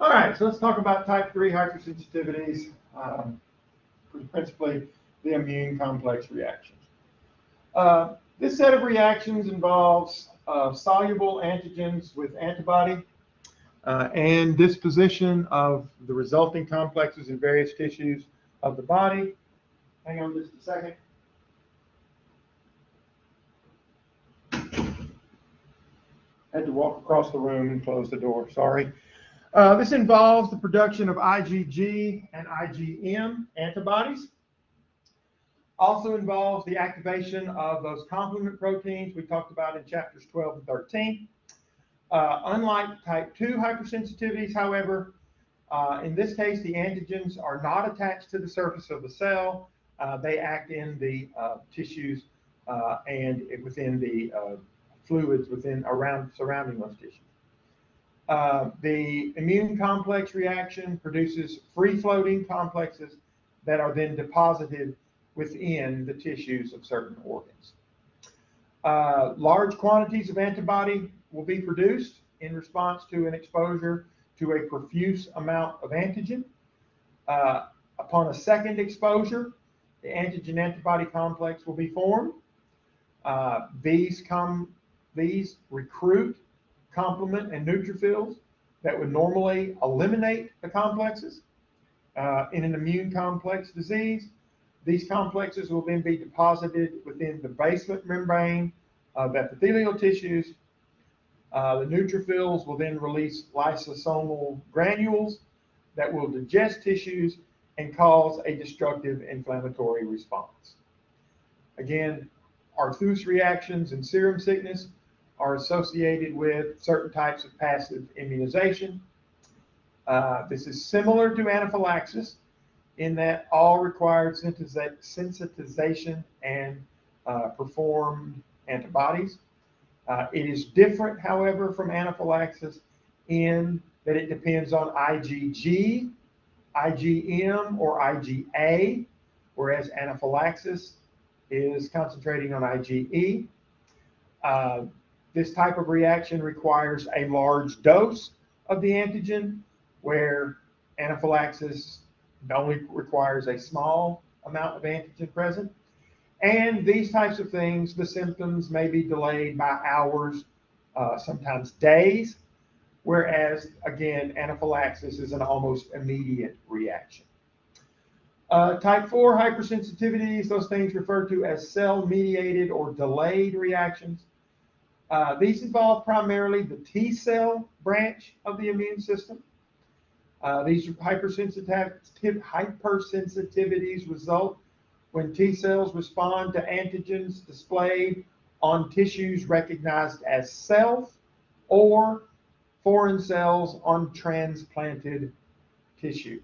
All right, so let's talk about type 3 hypersensitivities, principally the immune complex reactions. This set of reactions involves soluble antigens with antibody and disposition of the resulting complexes in various tissues of the body. Hang on just a second. Had to walk across the room and close the door, sorry. This involves the production of IgG and IgM antibodies. Also involves the activation of those complement proteins we talked about in chapters 12 and 13. Unlike type 2 hypersensitivities, however, in this case, the antigens are not attached to the surface of the cell. They act in the tissues and within the fluids surrounding those tissues. The immune complex reaction produces free-floating complexes that are then deposited within the tissues of certain organs. Large quantities of antibody will be produced in response to an exposure to a profuse amount of antigen. Upon a second exposure, the antigen-antibody complex will be formed. These recruit complement and neutrophils that would normally eliminate the complexes. In an immune complex disease, these complexes will then be deposited within the basement membrane of epithelial tissues. The neutrophils will then release lysosomal granules that will digest tissues and cause a destructive inflammatory response. Again, Arthus reactions and serum sickness are associated with certain types of passive immunization. This is similar to anaphylaxis in that all required sensitization and performed antibodies. It is different, however, from anaphylaxis in that it depends on IgG, IgM, or IgA, whereas anaphylaxis is concentrating on IgE. This type of reaction requires a large dose of the antigen, where anaphylaxis only requires a small amount of antigen present. And these types of things, the symptoms may be delayed by hours, sometimes days, whereas, again, anaphylaxis is an almost immediate reaction. Type 4 hypersensitivities, those things referred to as cell-mediated or delayed reactions. These involve primarily the T cell branch of the immune system. These hypersensitivities result when T cells respond to antigens displayed on tissues recognized as self or foreign cells on transplanted tissue.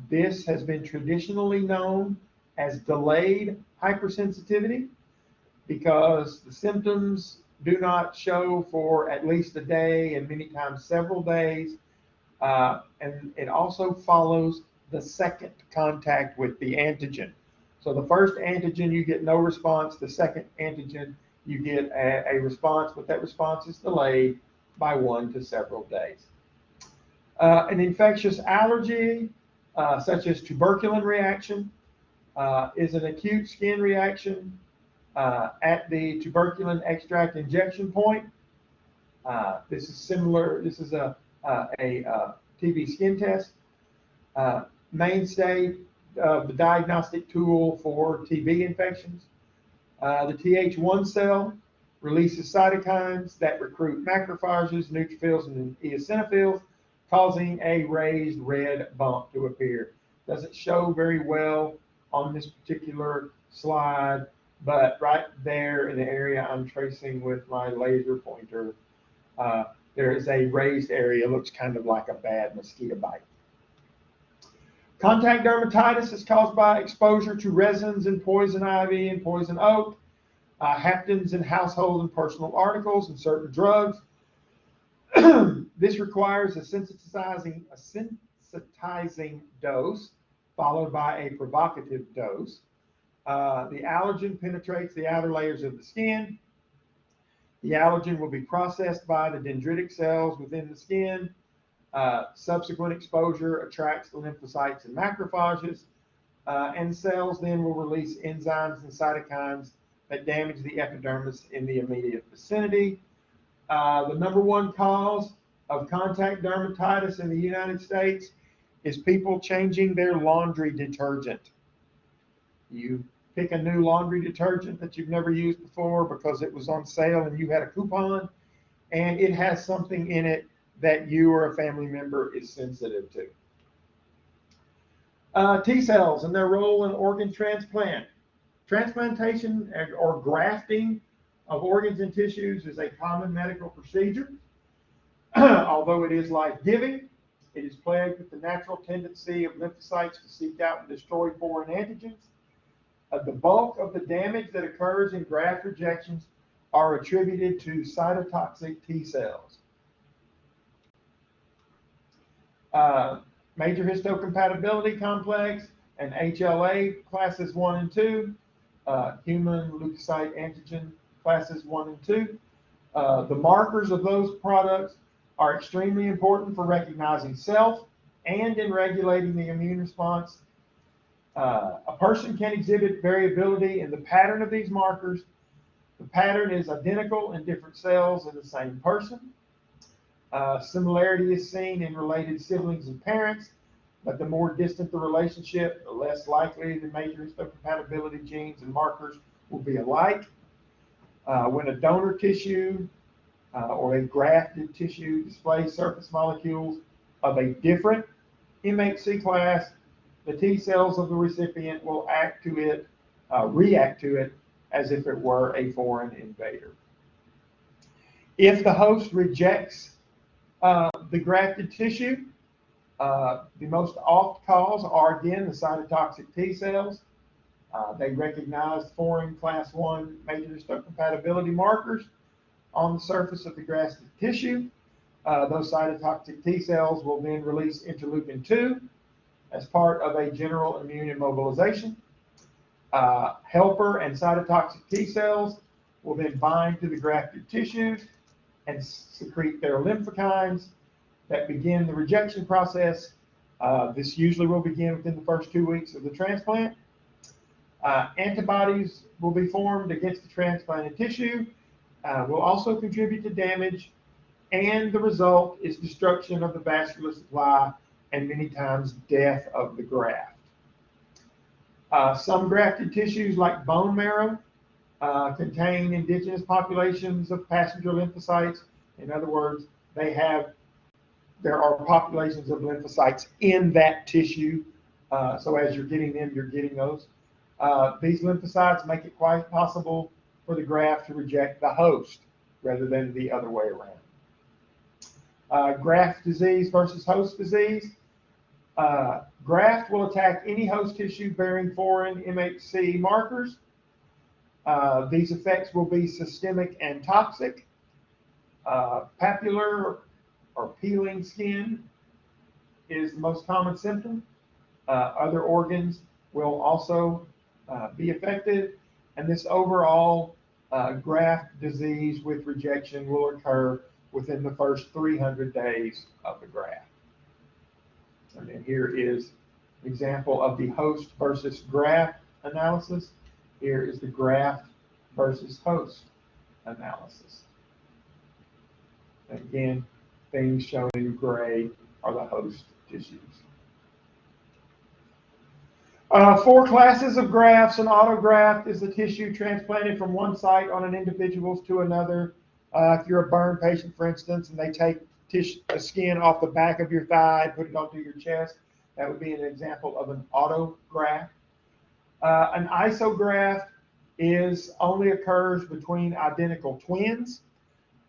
This has been traditionally known as delayed hypersensitivity because the symptoms do not show for at least a day and many times several days. And it also follows the second contact with the antigen. So the first antigen, you get no response. The second antigen, you get a response, but that response is delayed by 1 to several days. An infectious allergy, such as tuberculin reaction, is an acute skin reaction at the tuberculin extract injection point. This is similar. This is a TB skin test. Mainstay of the diagnostic tool for TB infections. The Th1 cell releases cytokines that recruit macrophages, neutrophils, and eosinophils, causing a raised red bump to appear. Doesn't show very well on this particular slide, but right there in the area I'm tracing with my laser pointer, there is a raised area. It looks kind of like a bad mosquito bite. Contact dermatitis is caused by exposure to resins in poison ivy and poison oak, haptens in household and personal articles, and certain drugs. This requires a sensitizing dose followed by a provocative dose. The allergen penetrates the outer layers of the skin. The allergen will be processed by the dendritic cells within the skin. Subsequent exposure attracts the lymphocytes and macrophages, and cells then will release enzymes and cytokines that damage the epidermis in the immediate vicinity. The number one cause of contact dermatitis in the United States is people changing their laundry detergent. You pick a new laundry detergent that you've never used before because it was on sale and you had a coupon, and it has something in it that you or a family member is sensitive to. T cells and their role in organ transplant. Transplantation or grafting of organs and tissues is a common medical procedure. Although it is life-giving, it is plagued with the natural tendency of lymphocytes to seek out and destroy foreign antigens. The bulk of the damage that occurs in graft rejections are attributed to cytotoxic T cells. Major histocompatibility complex and HLA classes 1 and 2, human leukocyte antigen classes 1 and 2. The markers of those products are extremely important for recognizing self and in regulating the immune response. A person can exhibit variability in the pattern of these markers. The pattern is identical in different cells in the same person. Similarity is seen in related siblings and parents, but the more distant the relationship, the less likely the major histocompatibility genes and markers will be alike. When a donor tissue or a grafted tissue displays surface molecules of a different MHC class, the T cells of the recipient will react to it as if it were a foreign invader. If the host rejects the grafted tissue, the most oft cause are again the cytotoxic T cells. They recognize foreign class 1 major histocompatibility markers on the surface of the grafted tissue. Those cytotoxic T cells will then release interleukin 2 as part of a general immune immobilization. Helper and cytotoxic T cells will then bind to the grafted tissues and secrete their lymphokines that begin the rejection process. This usually will begin within the first 2 weeks of the transplant. Antibodies will be formed against the transplanted tissue, will also contribute to damage, and the result is destruction of the vascular supply and many times death of the graft. Some grafted tissues like bone marrow contain indigenous populations of passenger lymphocytes. In other words, there are populations of lymphocytes in that tissue. So as you're getting them, you're getting those. These lymphocytes make it quite possible for the graft to reject the host rather than the other way around. Graft disease versus host disease. Graft will attack any host tissue bearing foreign MHC markers. These effects will be systemic and toxic. Papular or peeling skin is the most common symptom. Other organs will also be affected, and this overall graft disease with rejection will occur within the first 300 days of the graft. And then here is an example of the host versus graft analysis. Here is the graft versus host analysis. And again, things shown in gray are the host tissues. 4 classes of grafts. An autograft is the tissue transplanted from one site on an individual's to another. If you're a burn patient, for instance, and they take the skin off the back of your thigh and put it onto your chest, that would be an example of an autograft. An isograft only occurs between identical twins.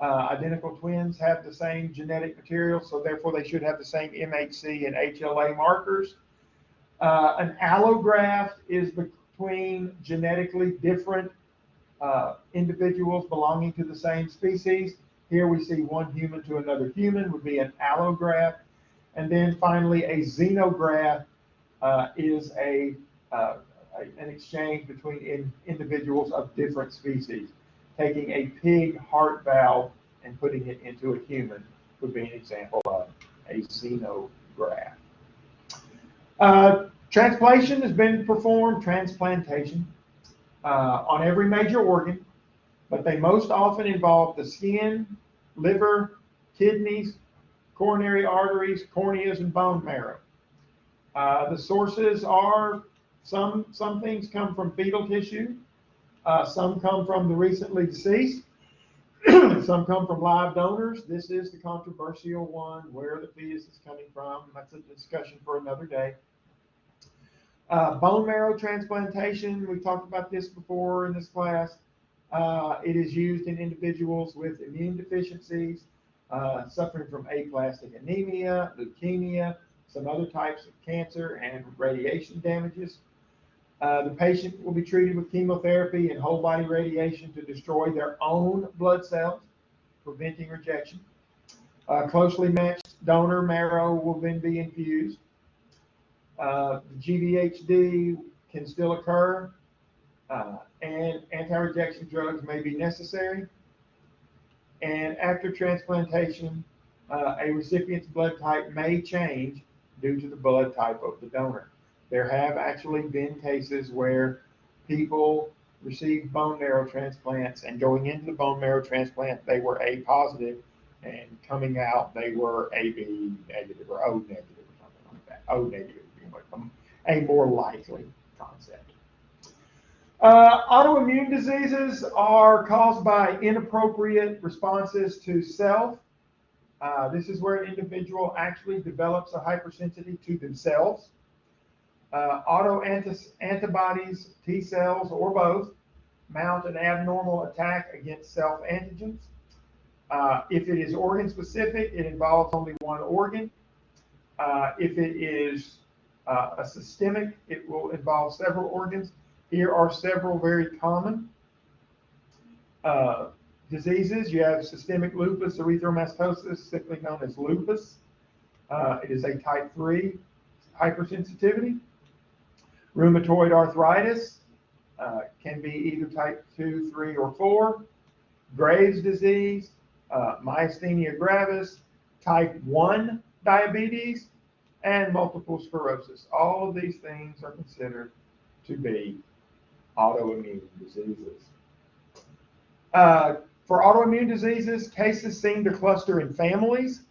Identical twins have the same genetic material, so therefore they should have the same MHC and HLA markers. An allograft is between genetically different individuals belonging to the same species. Here we see one human to another human would be an allograft. And then finally, a xenograft is an exchange between individuals of different species. Taking a pig heart valve and putting it into a human would be an example of a xenograft. Transplantation has been performed, transplantation, on every major organ, but they most often involve the skin, liver, kidneys, coronary arteries, corneas, and bone marrow. The sources are some things come from fetal tissue, some come from the recently deceased, some come from live donors. This is the controversial one, where the fetus is coming from. That's a discussion for another day. Bone marrow transplantation, we talked about this before in this class. It is used in individuals with immune deficiencies, suffering from aplastic anemia, leukemia, some other types of cancer, and radiation damages. The patient will be treated with chemotherapy and whole body radiation to destroy their own blood cells, preventing rejection. Closely matched donor marrow will then be infused. GVHD can still occur, and anti-rejection drugs may be necessary. And after transplantation, a recipient's blood type may change due to the blood type of the donor. There have actually been cases where people received bone marrow transplants, and going into the bone marrow transplant, they were A positive, and coming out, they were AB negative or O negative or something like that. O negative being a more likely concept. Autoimmune diseases are caused by inappropriate responses to self. This is where an individual actually develops a hypersensitivity to themselves. Autoantibodies, T cells, or both, mount an abnormal attack against self-antigens. If it is organ-specific, it involves only one organ. If it is a systemic, it will involve several organs. Here are several very common diseases. You have systemic lupus erythematosus, simply known as lupus. It is a type 3 hypersensitivity. Rheumatoid arthritis can be either type 2, 3, or 4. Graves' disease, myasthenia gravis, type 1 diabetes, and multiple sclerosis. All of these things are considered to be autoimmune diseases. For autoimmune diseases, cases seem to cluster in families,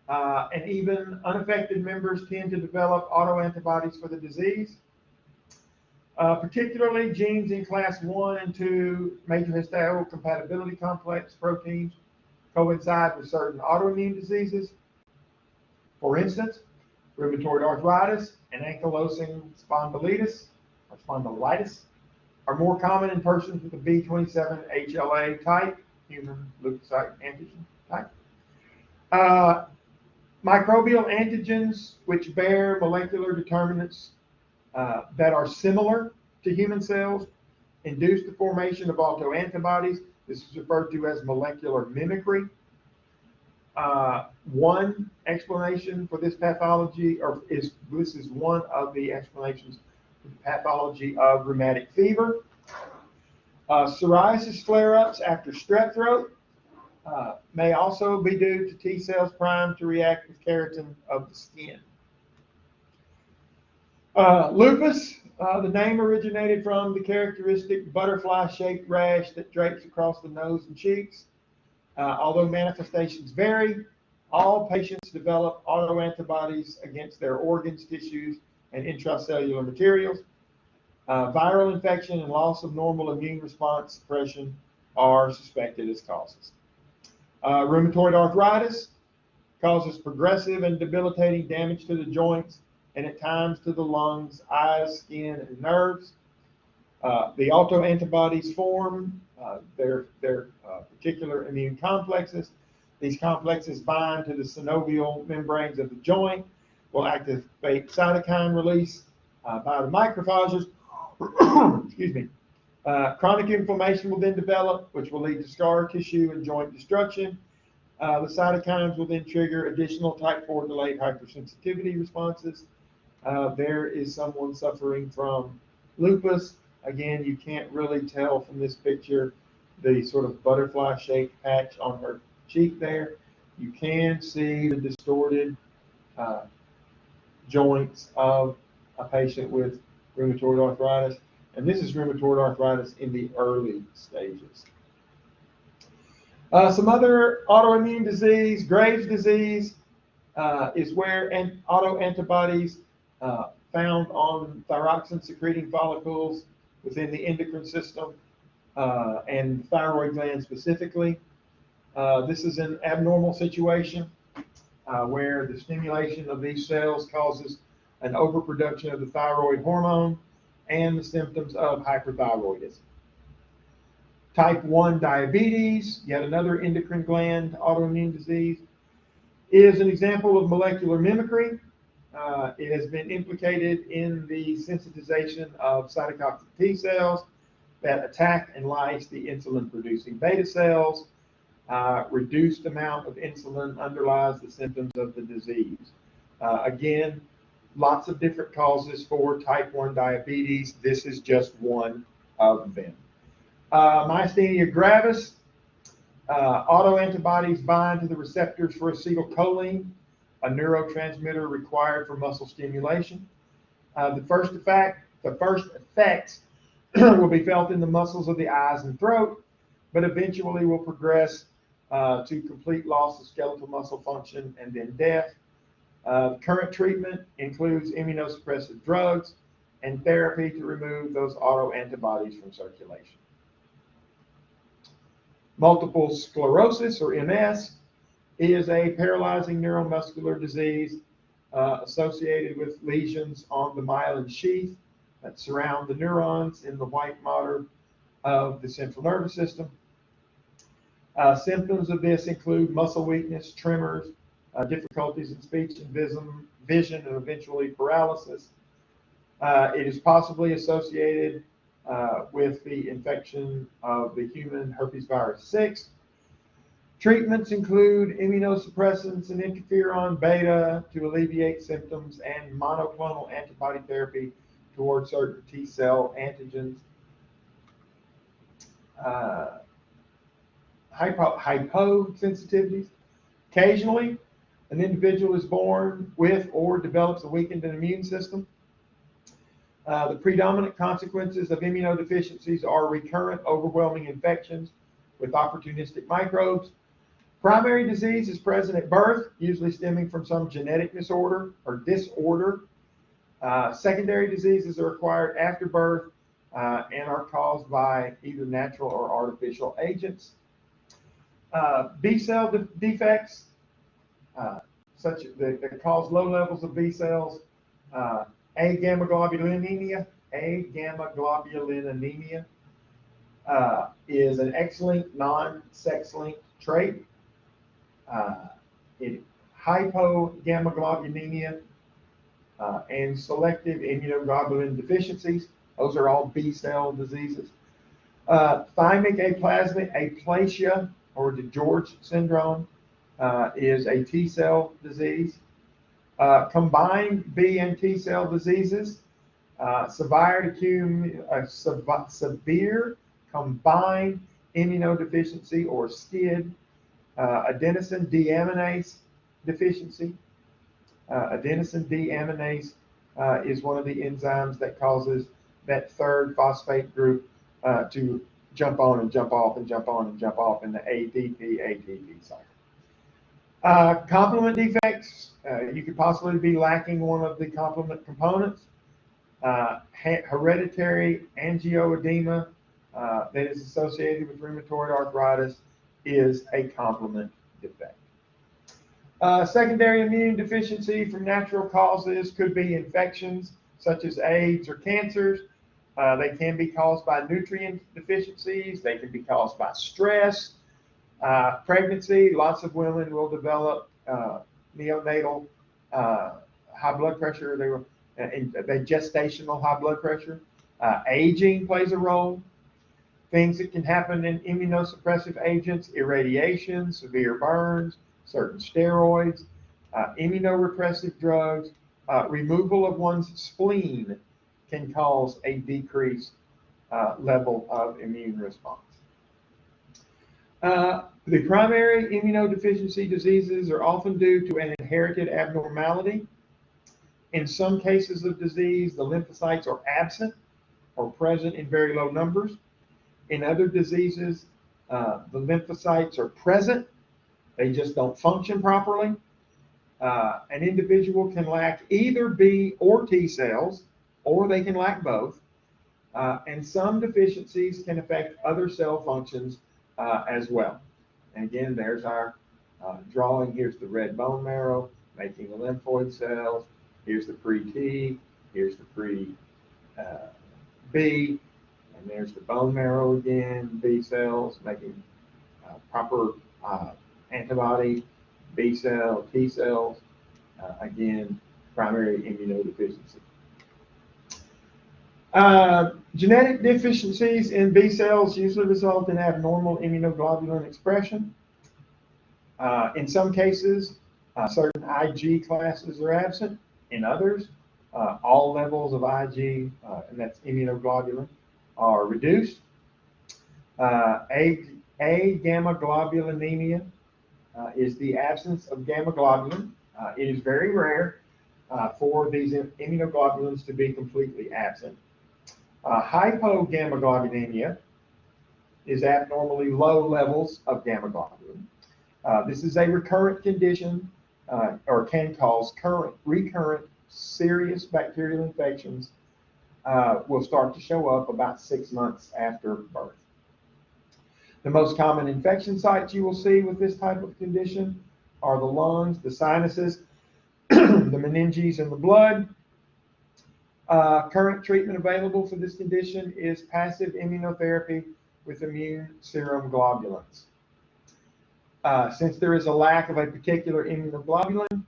and even unaffected members tend to develop autoantibodies for the disease. Particularly genes in class 1 and 2 major histocompatibility complex proteins coincide with certain autoimmune diseases. For instance, rheumatoid arthritis and ankylosing spondylitis or spondylitis are more common in persons with the B27HLA type, human leukocyte antigen type. Microbial antigens which bear molecular determinants that are similar to human cells induce the formation of autoantibodies. This is referred to as molecular mimicry. One explanation for this pathology, this is one of the explanations for the pathology of rheumatic fever. Psoriasis flare-ups after strep throat may also be due to T cells primed to react with keratin of the skin. Lupus, the name originated from the characteristic butterfly-shaped rash that drapes across the nose and cheeks. Although manifestations vary, all patients develop autoantibodies against their organs, tissues, and intracellular materials. Viral infection and loss of normal immune response suppression are suspected as causes. Rheumatoid arthritis causes progressive and debilitating damage to the joints and at times to the lungs, eyes, skin, and nerves. The autoantibodies form their particular immune complexes. These complexes bind to the synovial membranes of the joint, will activate cytokine release by the macrophages. Excuse me. Chronic inflammation will then develop, which will lead to scar tissue and joint destruction. The cytokines will then trigger additional type 4 delayed hypersensitivity responses. There is someone suffering from lupus. Again, you can't really tell from this picture the sort of butterfly-shaped patch on her cheek there. You can see the distorted uh, joints of a patient with rheumatoid arthritis. And this is rheumatoid arthritis in the early stages. Some other autoimmune disease, Graves' disease, is where autoantibodies found on thyroxine secreting follicles within the endocrine system and thyroid gland specifically. This is an abnormal situation where the stimulation of these cells causes an overproduction of the thyroid hormone and the symptoms of hyperthyroidism. Type 1 diabetes, yet another endocrine gland autoimmune disease, is an example of molecular mimicry. It has been implicated in the sensitization of cytotoxic T cells that attack and lyse the insulin-producing beta cells. Reduced amount of insulin underlies the symptoms of the disease. Again, lots of different causes for type 1 diabetes. This is just one of them. Myasthenia gravis, autoantibodies bind to the receptors for acetylcholine, a neurotransmitter required for muscle stimulation. The first effects will be felt in the muscles of the eyes and throat, but eventually will progress to complete loss of skeletal muscle function and then death. Current treatment includes immunosuppressive drugs and therapy to remove those autoantibodies from circulation. Multiple sclerosis, or MS, is a paralyzing neuromuscular disease associated with lesions on the myelin sheath that surround the neurons in the white matter of the central nervous system. Symptoms of this include muscle weakness, tremors, difficulties in speech and vision, and eventually paralysis. It is possibly associated with the infection of the human herpes virus 6. Treatments include immunosuppressants and interferon beta to alleviate symptoms and monoclonal antibody therapy toward certain T cell antigens. Hyposensitivities. Occasionally, an individual is born with or develops a weakened immune system. The predominant consequences of immunodeficiencies are recurrent, overwhelming infections with opportunistic microbes. Primary disease is present at birth, usually stemming from some genetic disorder. Secondary diseases are acquired after birth and are caused by either natural or artificial agents. B cell defects, such that cause low levels of B cells. Agamma-globulin anemia is an X-linked, non-sex-linked trait. Hypogammaglobulinemia and selective immunoglobulin deficiencies, those are all B cell diseases. Thymic aplasia, or DeGeorge syndrome, is a T cell disease. Combined B and T cell diseases, severe combined immunodeficiency, or SCID, adenosine deaminase deficiency. Adenosine deaminase is one of the enzymes that causes that third phosphate group to jump on and jump off and jump on and jump off in the ADP-ATP cycle. Complement defects, you could possibly be lacking one of the complement components. Hereditary angioedema that is associated with rheumatoid arthritis is a complement defect. Secondary immune deficiency from natural causes could be infections such as AIDS or cancers. They can be caused by nutrient deficiencies. They can be caused by stress. Pregnancy, lots of women will develop neonatal high blood pressure. They gestational high blood pressure. Aging plays a role. Things that can happen in immunosuppressive agents: irradiation, severe burns, certain steroids, immunorepressive drugs, removal of one's spleen can cause a decreased level of immune response. The primary immunodeficiency diseases are often due to an inherited abnormality. In some cases of disease, the lymphocytes are absent or present in very low numbers. In other diseases, the lymphocytes are present, they just don't function properly. An individual can lack either B or T cells, or they can lack both. And some deficiencies can affect other cell functions as well. And again, there's our drawing. Here's the red bone marrow making the lymphoid cells. Here's the pre-T. Here's the pre-B. And there's the bone marrow again, B cells making proper antibody, B cell, T cells. Again, primary immunodeficiency. Genetic deficiencies in B cells usually result in abnormal immunoglobulin expression. In some cases, certain IG classes are absent. In others, all levels of IG, and that's immunoglobulin, are reduced. A-gamma globulinemia is the absence of gamma globulin. It is very rare for these immunoglobulins to be completely absent. Hypogammaglobulinemia is abnormally low levels of gamma globulin. This is a recurrent condition, or can cause recurrent serious bacterial infections. Will start to show up about 6 months after birth. The most common infection sites you will see with this type of condition are the lungs, the sinuses, the meninges, and the blood. Current treatment available for this condition is passive immunotherapy with immune serum globulins. Since there is a lack of a particular immunoglobulin,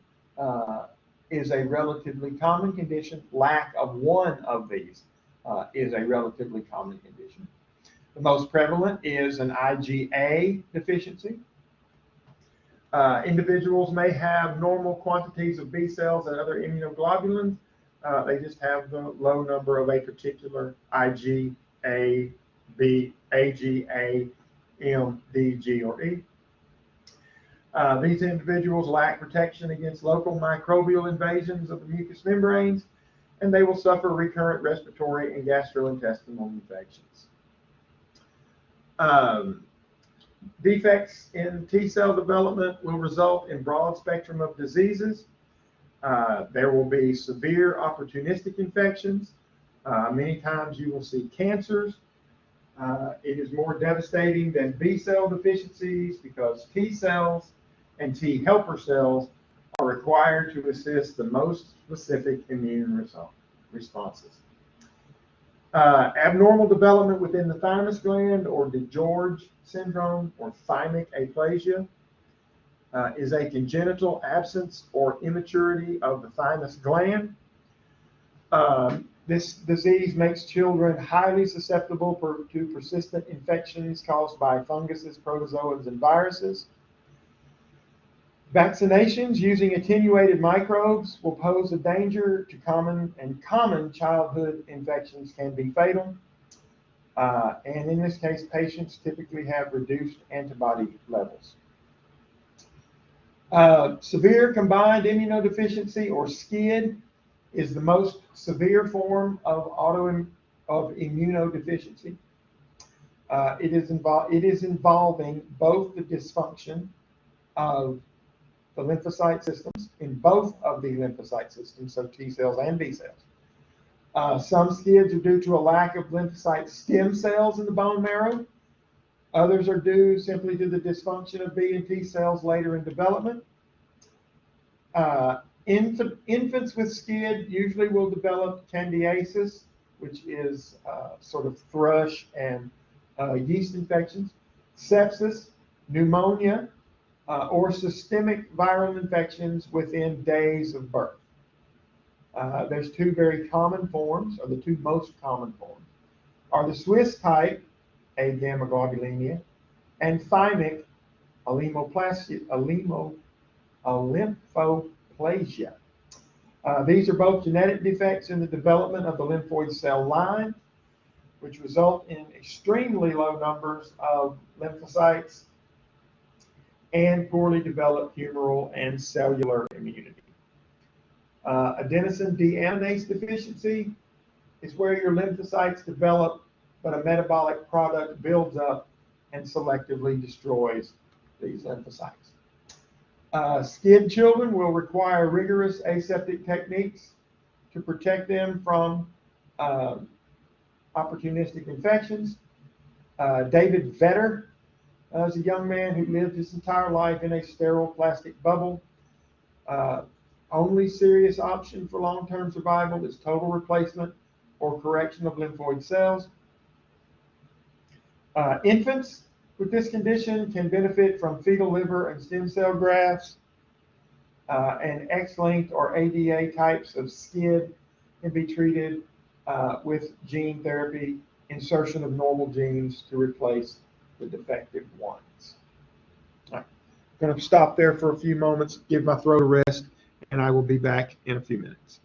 is a relatively common condition. Lack of one of these is a relatively common condition. The most prevalent is an IgA deficiency. Individuals may have normal quantities of B cells and other immunoglobulins. They just have the low number of a particular IgA, B, AGA, M, D, G, or E. These individuals lack protection against local microbial invasions of the mucous membranes, and they will suffer recurrent respiratory and gastrointestinal infections. Defects in T cell development will result in broad spectrum of diseases. There will be severe opportunistic infections. Many times you will see cancers. It is more devastating than B cell deficiencies because T cells and T helper cells are required to assist the most specific immune responses. Abnormal development within the thymus gland, or DeGeorge syndrome, or thymic aplasia, is a congenital absence or immaturity of the thymus gland. This disease makes children highly susceptible to persistent infections caused by funguses, protozoans, and viruses. Vaccinations using attenuated microbes will pose a danger to common childhood infections can be fatal. And in this case, patients typically have reduced antibody levels. Severe combined immunodeficiency, or SCID, is the most severe form of immunodeficiency. It is involving both the dysfunction of the lymphocyte systems in both of the lymphocyte systems, so T cells and B cells. Some SCIDs are due to a lack of lymphocyte stem cells in the bone marrow. Others are due simply to the dysfunction of B and T cells later in development. Infants with SCID usually will develop candidiasis, which is sort of thrush and yeast infections, sepsis, pneumonia, or systemic viral infections within days of birth. There's two very common forms, or the two most common forms, are the Swiss type, A-gamma-globulinemia, and thymic lymphoplasia. These are both genetic defects in the development of the lymphoid cell line, which result in extremely low numbers of lymphocytes and poorly developed humoral and cellular immunity. Adenosine deaminase deficiency is where your lymphocytes develop, but a metabolic product builds up and selectively destroys these lymphocytes. SCID children will require rigorous aseptic techniques to protect them from opportunistic infections. David Vetter is a young man who lived his entire life in a sterile plastic bubble. Only serious option for long-term survival is total replacement or correction of lymphoid cells. Infants with this condition can benefit from fetal liver and stem cell grafts, and X-linked or ADA types of SCID can be treated with gene therapy, insertion of normal genes to replace the defective ones. All right. I'm going to stop there for a few moments, give my throat a rest, and I will be back in a few minutes.